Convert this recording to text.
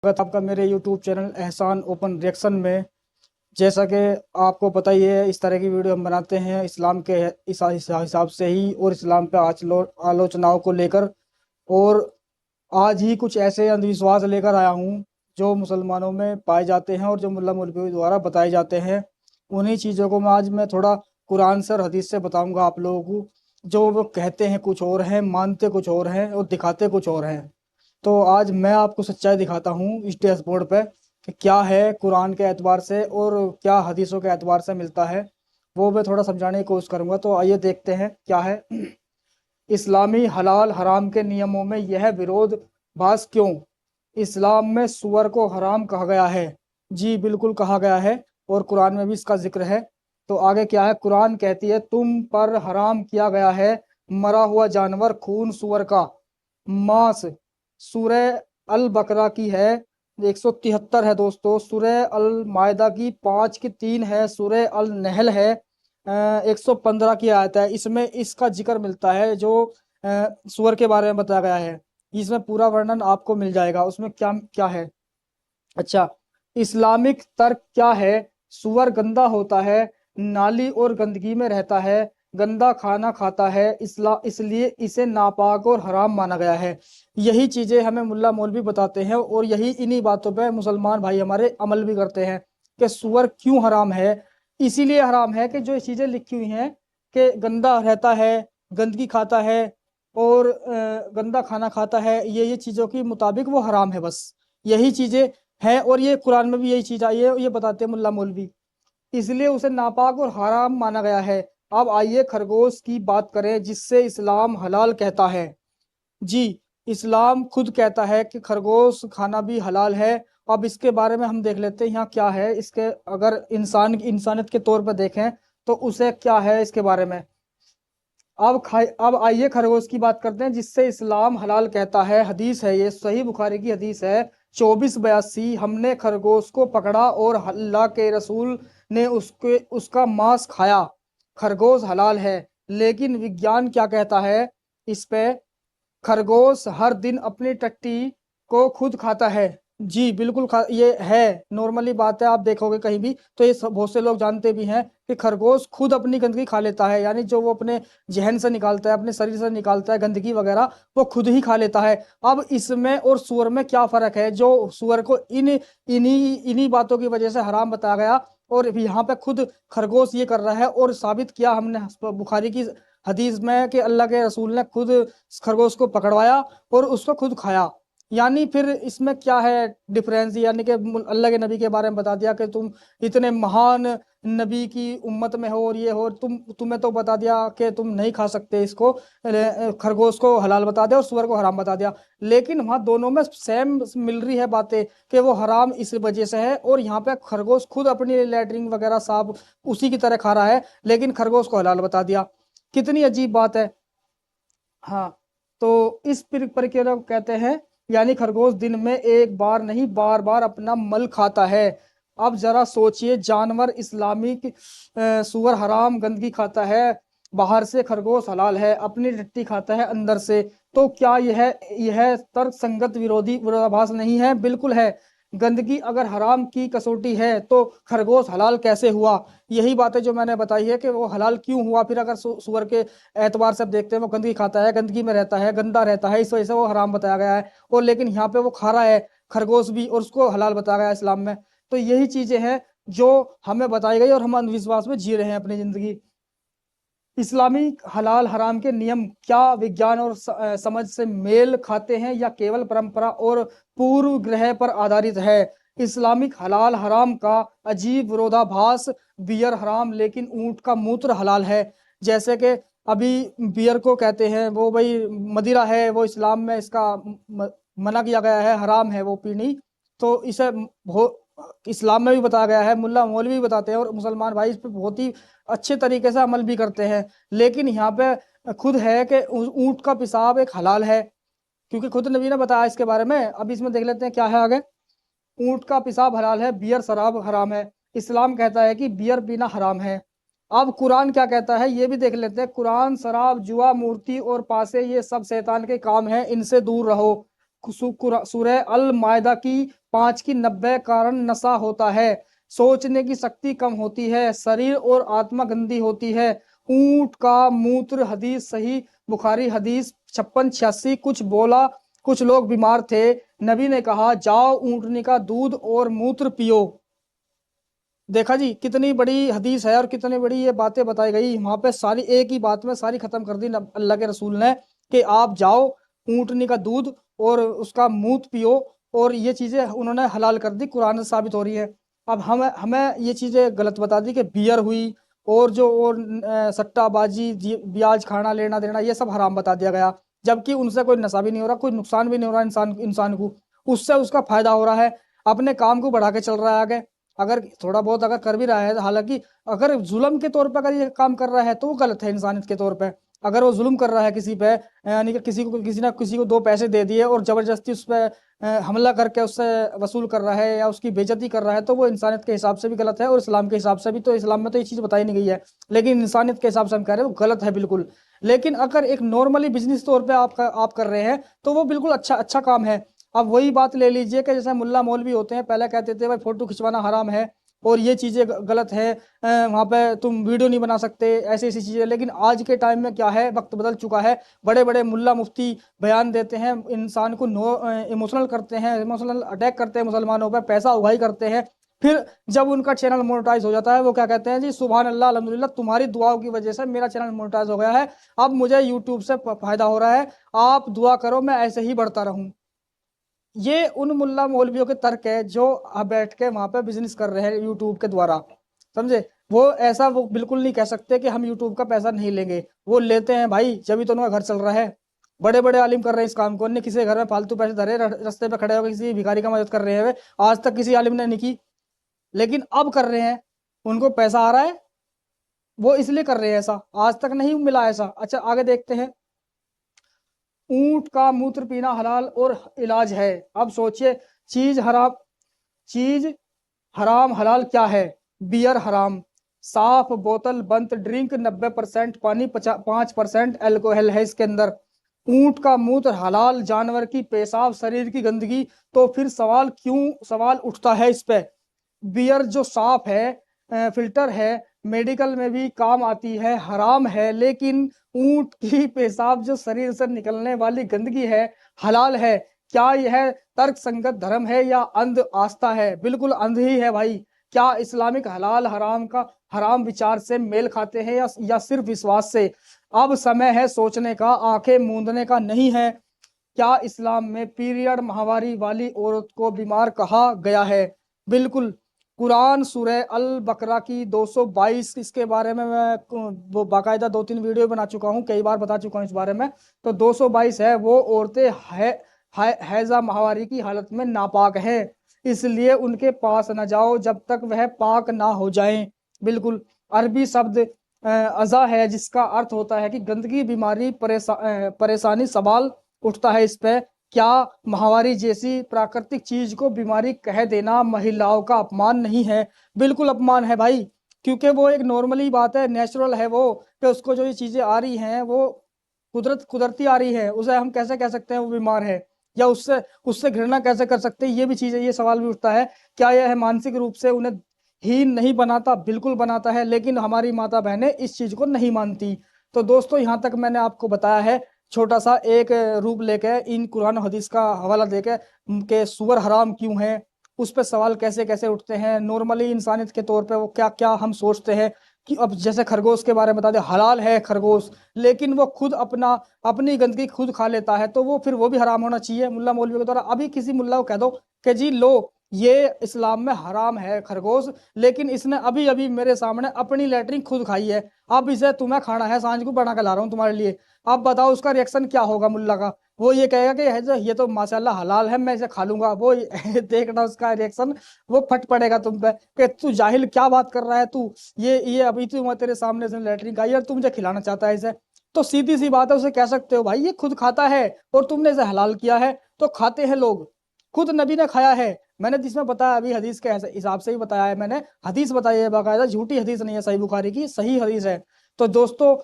स्वागत आपका मेरे यूट्यूब चैनल एहसान ओपन रिएक्शन में। जैसा कि आपको पता ही है, इस तरह की वीडियो हम बनाते हैं इस्लाम के हिसाब से ही और इस्लाम पे आलोचनाओं को लेकर। और आज ही कुछ ऐसे अंधविश्वास लेकर आया हूँ जो मुसलमानों में पाए जाते हैं और जो मुल्ला मौलवी द्वारा बताए जाते हैं। उन्हीं चीज़ों को मैं थोड़ा कुरान से और हदीस से बताऊंगा आप लोगों को। जो वो कहते हैं कुछ और हैं, मानते कुछ और हैं और दिखाते कुछ और हैं। तो आज मैं आपको सच्चाई दिखाता हूँ इस डैशबोर्ड पे कि क्या है कुरान के एतबार से और क्या हदीसों के एतबार से मिलता है। वो मैं थोड़ा समझाने की कोशिश करूँगा। तो आइए देखते हैं क्या है। इस्लामी हलाल हराम के नियमों में यह विरोधाभास क्यों? इस्लाम में सुअर को हराम कहा गया है। जी बिल्कुल कहा गया है और कुरान में भी इसका जिक्र है। तो आगे क्या है, कुरान कहती है तुम पर हराम किया गया है मरा हुआ जानवर, खून सुअर का मांस। सूरह अल बकरा की है 173 है दोस्तों। सूरह अल मायदा की 5 की 3 है। सूरह अल नहल है 115 की आयत है। इसमें इसका जिक्र मिलता है जो सूअर के बारे में बताया गया है। इसमें पूरा वर्णन आपको मिल जाएगा उसमें क्या क्या है। अच्छा, इस्लामिक तर्क क्या है? सूअर गंदा होता है, नाली और गंदगी में रहता है, गंदा खाना खाता है, इसलिए इसे नापाक और हराम माना गया है। यही चीजें हमें मुल्ला मौलवी बताते हैं और यही इन्हीं बातों पे मुसलमान भाई हमारे अमल भी करते हैं कि सूअर क्यों हराम है। इसीलिए हराम है कि जो ये चीजें लिखी हुई हैं कि गंदा रहता है, गंदगी खाता है और गंदा खाना खाता है, ये चीजों के मुताबिक वो हराम है। बस यही चीजें है और ये कुरान में भी यही चीज आई है, ये बताते हैं मुल्ला मौलवी। इसलिए उसे नापाक और हराम माना गया है। अब आइए खरगोश की बात करें जिससे इस्लाम हलाल कहता है। जी, इस्लाम खुद कहता है कि खरगोश खाना भी हलाल है। अब इसके बारे में हम देख लेते हैं यहाँ क्या है। इसके अगर इंसानियत के तौर पर देखें तो उसे क्या है इसके बारे में। अब आइए खरगोश की बात करते हैं जिससे इस्लाम हलाल कहता है। हदीस है, ये सही बुखारी की हदीस है 2482। हमने खरगोश को पकड़ा और अल्लाह के रसूल ने उसका मांस खाया। खरगोश हलाल है, लेकिन विज्ञान क्या कहता है इस पे? खरगोश हर दिन अपनी टट्टी को खुद खाता है। जी बिल्कुल ये है नॉर्मली बात है। आप देखोगे कहीं भी तो ये बहुत से लोग जानते भी हैं कि खरगोश खुद अपनी गंदगी खा लेता है। यानी जो वो अपने जहन से निकालता है, अपने शरीर से निकालता है गंदगी वगैरह, वो खुद ही खा लेता है। अब इसमें और सूअर में क्या फर्क है? जो सूअर को इन्हीं इन्हीं बातों की वजह से हराम बताया गया और यहाँ पे खुद खरगोश ये कर रहा है। और साबित किया हमने बुखारी की हदीस में कि अल्लाह के रसूल ने खुद खरगोश को पकड़वाया और उसको खुद खाया। यानी फिर इसमें क्या है डिफरेंस? यानी कि अल्लाह के नबी के बारे में बता दिया कि तुम इतने महान नबी की उम्मत में हो और ये हो, तुम्हें तो बता दिया कि तुम नहीं खा सकते इसको, खरगोश को हलाल बता दिया और सूअर को हराम बता दिया। लेकिन वहाँ दोनों में सेम मिल रही है बातें कि वो हराम इस वजह से है और यहाँ पे खरगोश खुद अपनी लैट्रिन वगैरह साफ उसी की तरह खा रहा है, लेकिन खरगोश को हलाल बता दिया। कितनी अजीब बात है। हाँ, तो इस प्रक्रिया को कहते हैं। यानी खरगोश दिन में एक बार नहीं बार बार अपना मल खाता है। अब जरा सोचिए, जानवर इस्लामिक सूअर हराम गंदगी खाता है, बाहर से खरगोश हलाल है, अपनी टट्टी खाता है अंदर से। तो क्या यह तर्क संगत विरोधाभास नहीं है? बिल्कुल है। गंदगी अगर हराम की कसौटी है तो खरगोश हलाल कैसे हुआ? यही बातें जो मैंने बताई है कि वो हलाल क्यों हुआ। फिर अगर सूअर के एतबार से अब देखते हैं, वो गंदगी खाता है, गंदगी में रहता है, गंदा रहता है, इस वजह से वो हराम बताया गया है। और लेकिन यहाँ पे वो खा रहा है खरगोश भी और उसको हलाल बताया गया है इस्लाम में। तो यही चीजें हैं जो हमें बताई गई और हम अंधविश्वास में जी रहे हैं अपनी जिंदगी। इस्लामी हलाल हराम के नियम क्या विज्ञान और समझ से मेल खाते हैं या केवल परंपरा और पूर्व ग्रह पर आधारित है? इस्लामिक हलाल हराम का अजीब विरोधाभास। बियर हराम लेकिन ऊंट का मूत्र हलाल है। जैसे कि अभी बियर को कहते हैं वो भाई मदिरा है, वो इस्लाम में इसका मना किया गया है, हराम है वो पीनी। तो इसे इस्लाम में भी बताया गया है, मुल्ला मौलवी भी बताते हैं और मुसलमान भाई इस पर बहुत ही अच्छे तरीके से अमल भी करते हैं। लेकिन यहाँ पे खुद है कि ऊंट का पेशाब एक हलाल है, क्योंकि खुद नबी ने बताया इसके बारे में। अब इसमें देख लेते हैं क्या है आगे। ऊंट का पेशाब हलाल है, बियर शराब हराम है। इस्लाम कहता है कि बियर पीना हराम है। अब कुरान क्या कहता है ये भी देख लेते हैं। कुरान शराब जुआ मूर्ति और पासे ये सब शैतान के काम हैं, इनसे दूर रहो। सूरह अल मायदा की 5 की 90 कारण नशा होता है, सोचने की शक्ति कम होती है, शरीर और आत्मा गंदी होती है। ऊंट का मूत्र, हदीस सही बुखारी हदीस 5686। कुछ बोला, कुछ लोग बीमार थे, नबी ने कहा जाओ ऊंटनी का दूध और मूत्र पियो। देखा जी, कितनी बड़ी हदीस है और कितनी बड़ी ये बातें बताई गई वहां पे, सारी एक ही बात में सारी खत्म कर दी अल्लाह के रसूल ने कि आप जाओ ऊंटनी का दूध और उसका मूत्र पियो, और ये चीजें उन्होंने हलाल कर दी, कुरान से साबित हो रही है। अब हमें हमें ये चीजें गलत बता दी कि बियर हुई और जो और सट्टाबाजी, ब्याज खाना, लेना देना, ये सब हराम बता दिया गया, जबकि उनसे कोई नशा भी नहीं हो रहा, कोई नुकसान भी नहीं हो रहा इंसान इंसान को, उससे उसका फायदा हो रहा है, अपने काम को बढ़ा के चल रहा है आगे। अगर थोड़ा बहुत अगर कर भी रहा है, हालांकि अगर जुल्म के तौर पर अगर ये काम कर रहा है तो वो गलत है इंसानियत के तौर पे। अगर वो जुल्म कर रहा है किसी पे, यानी कि किसी को 2 पैसे दे दिए और जबरदस्ती उस पर हमला करके उससे वसूल कर रहा है या उसकी बेइज्जती कर रहा है, तो वो इंसानियत के हिसाब से भी गलत है और इस्लाम के हिसाब से भी। तो इस्लाम में तो ये चीज़ बताई नहीं गई है, लेकिन इंसानियत के हिसाब से हम कह रहे हैं वो गलत है बिल्कुल। लेकिन अगर एक नॉर्मली बिजनेस तौर पे आप कर रहे हैं तो वो बिल्कुल अच्छा अच्छा काम है। अब वही बात ले लीजिए कि जैसे मुल्ला मौलवी होते हैं, पहले कहते थे भाई फोटो खिंचवाना हराम है और ये चीज़ें गलत है, वहाँ पे तुम वीडियो नहीं बना सकते, ऐसी ऐसी चीज़ें। लेकिन आज के टाइम में क्या है, वक्त बदल चुका है, बड़े बड़े मुल्ला मुफ्ती बयान देते हैं, इंसान को इमोशनल करते हैं, इमोशनल अटैक करते हैं मुसलमानों पर, पैसा उगाही करते हैं। फिर जब उनका चैनल मोनेटाइज हो जाता है, वो क्या कहते हैं जी, सुभान अल्लाह अल्हम्दुलिल्लाह, तुम्हारी दुआओं की वजह से मेरा चैनल मोनेटाइज हो गया है, अब मुझे यूट्यूब से फायदा हो रहा है, आप दुआ करो मैं ऐसे ही बढ़ता रहूं। ये उन मुल्ला मौलवियों के तर्क है जो बैठ के वहां पे बिजनेस कर रहे हैं यूट्यूब के द्वारा, समझे। वो ऐसा वो बिल्कुल नहीं कह सकते कि हम यूट्यूब का पैसा नहीं लेंगे, वो लेते हैं भाई, जब भी तो उनका घर चल रहा है। बड़े बड़े आलिम कर रहे हैं इस काम को, उन्हें किसी के घर में फालतू पैसे धरे, रास्ते पे खड़े होकर किसी भिखारी का मदद कर रहे हैं, आज तक किसी आलिम ने नहीं की, लेकिन अब कर रहे हैं, उनको पैसा आ रहा है, वो इसलिए कर रहे हैं ऐसा, आज तक नहीं मिला ऐसा। अच्छा आगे देखते हैं, ऊंट का मूत्र पीना हलाल और इलाज है। अब सोचिए, चीज हराम चीज हराम हलाल क्या है। बियर हराम, साफ बोतल बंद ड्रिंक, 90% पानी, 5% अल्कोहल है इसके अंदर। ऊंट का मूत्र हलाल, जानवर की पेशाब, शरीर की गंदगी, तो फिर सवाल उठता है इस पे। बियर जो साफ है, फिल्टर है, मेडिकल में भी काम आती है, हराम है, लेकिन ऊंट की पेशाब जो शरीर से निकलने वाली गंदगी है, हलाल है। क्या यह तर्क संगत धर्म है या अंध आस्था है? बिल्कुल अंध ही है भाई। क्या इस्लामिक हलाल हराम का हराम विचार से मेल खाते हैं या सिर्फ विश्वास से? अब समय है सोचने का, आंखें मूंदने का नहीं है। क्या इस्लाम में पीरियड माहवारी वाली औरत को बीमार कहा गया है? बिल्कुल। कुरान सूरह अल बकरा की 222, इसके बारे में मैं वो बाकायदा 2-3 वीडियो बना चुका हूँ, कई बार बता चुका हूँ इस बारे में। तो 222 है, वो औरतें हैजा माहवारी की हालत में नापाक है, इसलिए उनके पास न जाओ जब तक वह पाक ना हो जाएं। बिल्कुल। अरबी शब्द अज़ा है, जिसका अर्थ होता है कि गंदगी, बीमारी, परेशानी। सवाल उठता है इस पे, क्या माहवारी जैसी प्राकृतिक चीज को बीमारी कह देना महिलाओं का अपमान नहीं है? बिल्कुल अपमान है भाई, क्योंकि वो एक नॉर्मली बात है, नेचुरल है वो, कि उसको जो ये चीजें आ रही हैं वो कुदरती आ रही है, उसे हम कैसे कह सकते हैं वो बीमार है, या उससे उससे घृणा कैसे कर सकते हैं? ये भी चीजें, ये सवाल भी उठता है। क्या यह मानसिक रूप से उन्हें हीन नहीं बनाता? बिल्कुल बनाता है, लेकिन हमारी माता बहनें इस चीज को नहीं मानती। तो दोस्तों, यहाँ तक मैंने आपको बताया है, छोटा सा एक रूप लेके, इन कुरान हदीस का हवाला देके, के सुअर हराम क्यों है, उस पर सवाल कैसे कैसे उठते हैं, नॉर्मली इंसानियत के तौर पे वो क्या क्या हम सोचते हैं। कि अब जैसे खरगोश के बारे में बता दे, हलाल है खरगोश, लेकिन वो खुद अपनी गंदगी खुद खा लेता है, तो वो फिर वो भी हराम होना चाहिए मुल्ला मौलवी के द्वारा? अभी किसी मुल्ला को कह दो कि जी लो, ये इस्लाम में हराम है खरगोश, लेकिन इसने अभी अभी मेरे सामने अपनी लैट्रिन खुद खाई है, अब इसे तुम्हें खाना है, सांझ को बना के ला रहा हूँ तुम्हारे लिए। अब बताओ उसका रिएक्शन क्या होगा मुल्ला का? वो ये कहेगा कि ये तो माशाल्लाह हलाल है, मैं इसे खा लूंगा। वो देखना उसका रिएक्शन, वो फट पड़ेगा तुम पे कि तू जाहिल क्या बात कर रहा है तू, ये अभी तो मैं तेरे सामने से लैट्रिन खाई और तू मुझे खिलाना चाहता है इसे। तो सीधी सी बात है, उसे कह सकते हो भाई ये खुद खाता है और तुमने इसे हलाल किया है। तो खाते हैं लोग, खुद नबी ने खाया है, मैंने जिसमें बताया अभी हदीस के हिसाब से ही बताया है, मैंने हदीस बताई है बाकायदा, झूठी हदीस नहीं है, सही बुखारी की सही हदीस है। तो दोस्तों